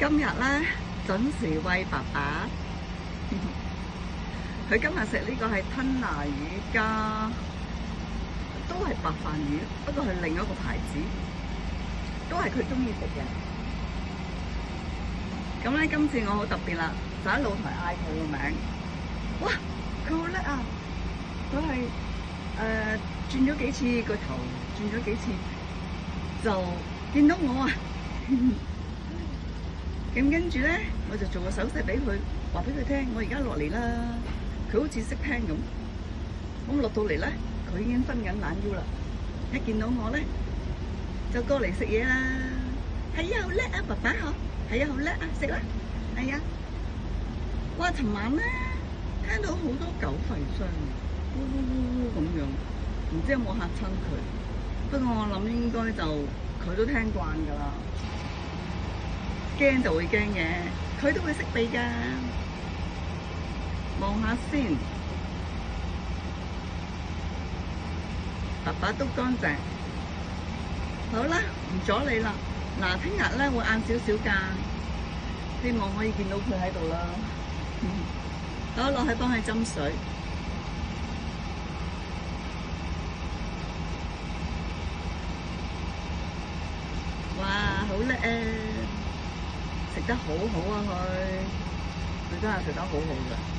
今日咧準時餵爸爸，佢今日食呢個係吞拿魚加，都係白飯魚，不過係另一個牌子，都係佢中意食嘅。咁咧今次我好特別啦，就喺露台嗌佢個名，哇！佢好叻啊！佢係轉咗幾次個頭，轉咗幾次就見到我啊！咁跟住咧，我就做個手勢俾佢，話俾佢聽，我而家落嚟啦。佢好似識聽咁。咁落到嚟咧，佢已經伸緊懶腰啦。一見到我咧，就過嚟食嘢啦。係啊，好叻啊，爸爸嗬！係啊，好叻啊，食啦。係啊。哇！尋晚咧聽到好多狗吠聲，嗚嗚嗚咁樣，唔知有冇嚇親佢？不過我諗應該就佢都聽慣㗎啦。驚就會驚嘅，佢都會識避㗎。望下先，爸爸都乾淨。好啦，唔阻你啦。嗱，聽日咧會晏少少㗎，希望可以見到佢喺度啦。好，落去幫佢斟水。哇，好叻啊！食得好好啊，佢真係食得好好嘅。